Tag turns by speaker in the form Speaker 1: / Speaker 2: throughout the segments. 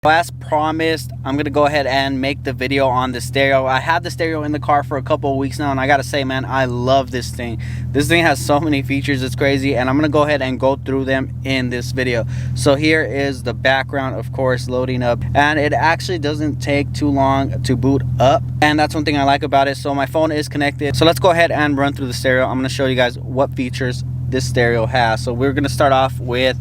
Speaker 1: As promised, I'm gonna go ahead and make the video on the stereo. I had the stereo in the car for a couple of weeks now, and I gotta say, man, I love this thing. This thing has so many features, it's crazy, and I'm gonna go ahead and go through them in this video. So here is the background, of course, loading up, and it actually doesn't take too long to boot up, and that's one thing I like about it. So my phone is connected, so let's go ahead and run through the stereo. I'm gonna show you guys what features this stereo has. So we're gonna start off with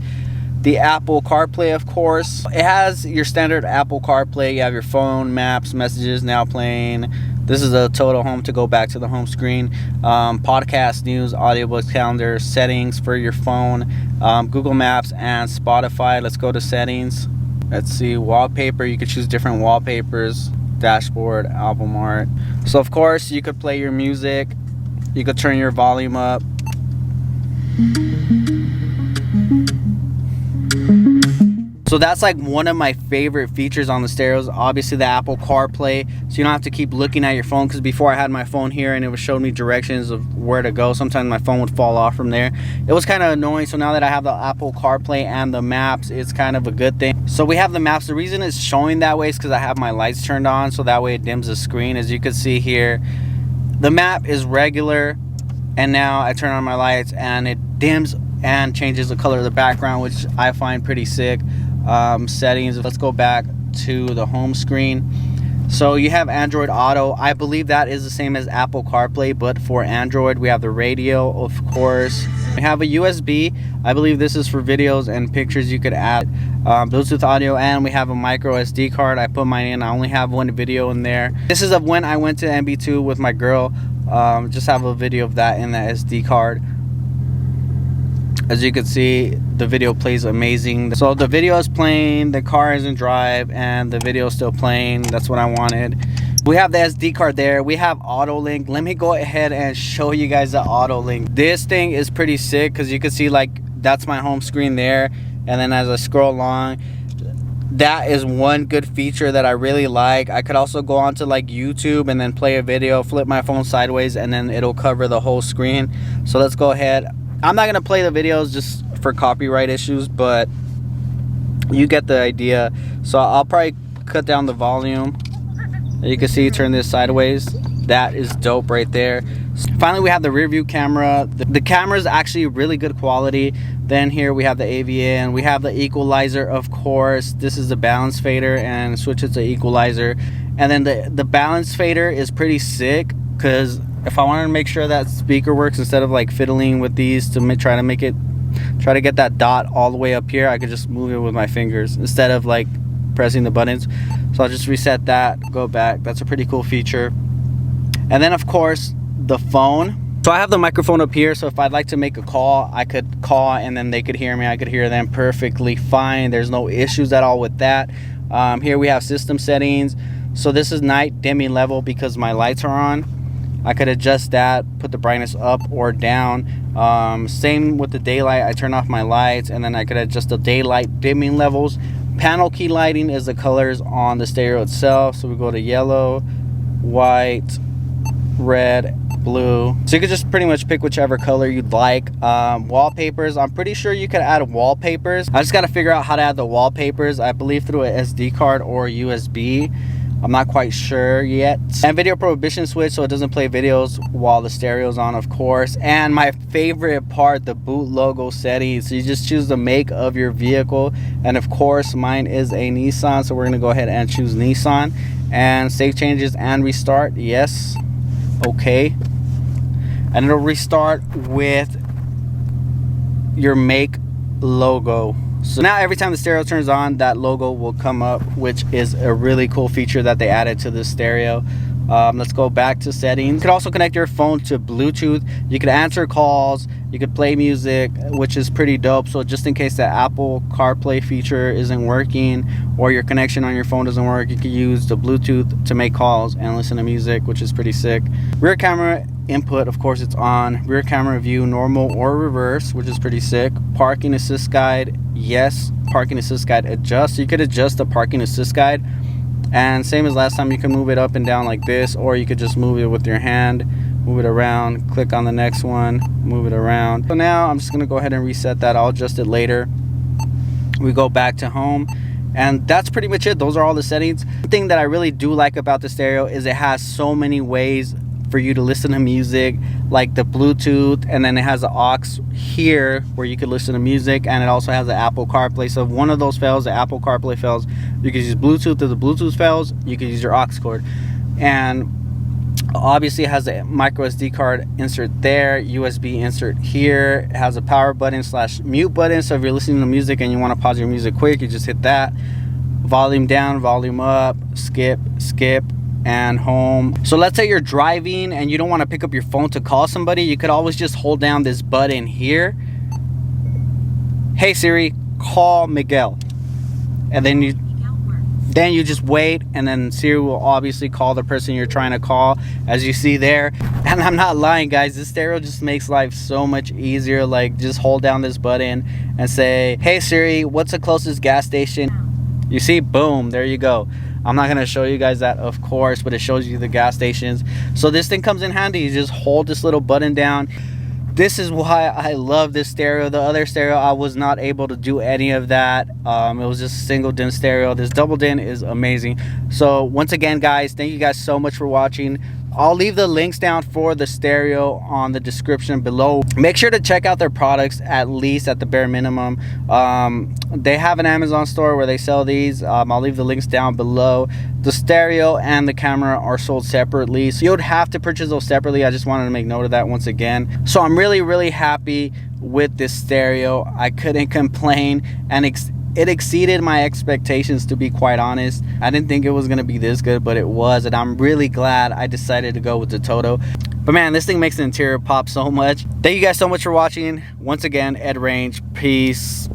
Speaker 1: the Apple CarPlay, of course. It has your standard Apple CarPlay. You have your phone, maps, messages, now playing. This is a ATOTO home to go back to the home screen. Podcast, news, audiobooks, calendar, settings for your phone, Google Maps, and Spotify. Let's go to settings. Let's see, wallpaper. You could choose different wallpapers, dashboard, album art. So of course you could play your music. You could turn your volume up. So that's like one of my favorite features on the stereos, obviously the Apple CarPlay, so you don't have to keep looking at your phone, because before I had my phone here and it was showing me directions of where to go. Sometimes my phone would fall off from there. It was kind of annoying. So now that I have the Apple CarPlay and the maps, it's kind of a good thing. So we have the maps. The reason it's showing that way is because I have my lights turned on, so that way it dims the screen. As you can see here, the map is regular, and now I turn on my lights and it dims and changes the color of the background, which I find pretty sick. Settings, let's go back to the home screen. So you have Android Auto. I believe that is the same as Apple CarPlay, but for Android. We have the radio, of course. We have a USB. I believe this is for videos and pictures you could add. Bluetooth audio, and we have a micro SD card. I put mine in. I only have one video in there. This is of when I went to MB2 with my girl. Just have a video of that in the SD card. As you can see, the video plays amazing. So the video is playing, the car is in drive, and the video is still playing. That's what I wanted. We have the SD card there. We have auto link. Let me go ahead and show you guys the auto link. This thing is pretty sick, because you can see, like, that's my home screen there, and then as I scroll along, that is one good feature that I really like. I could also go onto like YouTube and then play a video, flip my phone sideways, and then it'll cover the whole screen. So let's go ahead. I'm not gonna play the videos just for copyright issues, but you get the idea. So I'll probably cut down the volume. You can see, turn this sideways. That is dope right there. Finally, we have the rear view camera. The camera is actually really good quality. Then here we have the AVN. We have the equalizer, of course. This is the balance fader, and switch it to equalizer. And then the balance fader is pretty sick, because if I wanted to make sure that speaker works, instead of like fiddling with these to try to get that dot all the way up here, I could just move it with my fingers instead of like pressing the buttons. So I'll just reset that, go back. That's a pretty cool feature. And then of course the phone. So I have the microphone up here, so if I'd like to make a call, I could call and then they could hear me. I could hear them perfectly fine. There's no issues at all with that. Here we have system settings. So this is night dimming level because my lights are on. I could adjust that, put the brightness up or down. Same with the daylight. I turn off my lights, and then I could adjust the daylight dimming levels. Panel key lighting is the colors on the stereo itself. So we go to yellow, white, red, blue. So you could just pretty much pick whichever color you'd like. Wallpapers, I'm pretty sure you could add wallpapers. I just got to figure out how to add the wallpapers. I believe through a SD card or USB. I'm not quite sure yet. And video prohibition switch, so it doesn't play videos while the stereo's on, of course. And my favorite part, the boot logo settings. So you just choose the make of your vehicle, and of course mine is a Nissan, so we're gonna go ahead and choose Nissan. And save changes and restart, yes, okay. And it'll restart with your make logo. So now every time the stereo turns on, that logo will come up, which is a really cool feature that they added to the stereo. Let's go back to settings. You could also connect your phone to Bluetooth. You could answer calls. You could play music, which is pretty dope. So just in case the Apple CarPlay feature isn't working, or your connection on your phone doesn't work, you could use the Bluetooth to make calls and listen to music, which is pretty sick. Rear camera input, of course, it's on. Rear camera view, normal or reverse, which is pretty sick. Parking assist guide, yes. Parking assist guide adjust. So you could adjust the parking assist guide, and same as last time, you can move it up and down like this, or you could just move it with your hand, move it around, click on the next one, move it around. So now I'm just gonna go ahead and reset that. I'll adjust it later. We go back to home, And that's pretty much it. Those are all the settings. The thing that I really do like about the stereo is it has so many ways for you to listen to music, like the Bluetooth, and then it has the aux here where you could listen to music, and it also has the Apple CarPlay. So if one of those fails, the Apple CarPlay fails, you can use Bluetooth. If the Bluetooth fails, you can use your aux cord. And obviously it has a micro SD card insert there, USB insert here. It has a power button / mute button, so if you're listening to music and you want to pause your music quick, you just hit that. Volume down, volume up, skip, and home. So let's say you're driving and you don't want to pick up your phone to call somebody, you could always just hold down this button here. Hey Siri, call Miguel. And then you just wait, and then Siri will obviously call the person you're trying to call, as you see there. And I'm not lying, guys, this stereo just makes life so much easier. Like, just hold down this button and say, hey Siri, what's the closest gas station? You see, boom, there you go. I'm not gonna show you guys that, of course, but it shows you the gas stations. So this thing comes in handy. You just hold this little button down. This is why I love this stereo. The other stereo, I was not able to do any of that. It was just a single din stereo. This double din is amazing. So once again, guys, thank you guys so much for watching. I'll leave the links down for the stereo on the description below. Make sure to check out their products, at least at the bare minimum. They have an Amazon store where they sell these. I'll leave the links down below. The stereo and the camera are sold separately, so you would have to purchase those separately. I just wanted to make note of that once again. So I'm really happy with this stereo. I couldn't complain, and it exceeded my expectations, to be quite honest. I didn't think it was gonna be this good, but it was, and I'm really glad I decided to go with the ATOTO. But man, this thing makes the interior pop so much. Thank you guys so much for watching. Once again, Ed Range, peace.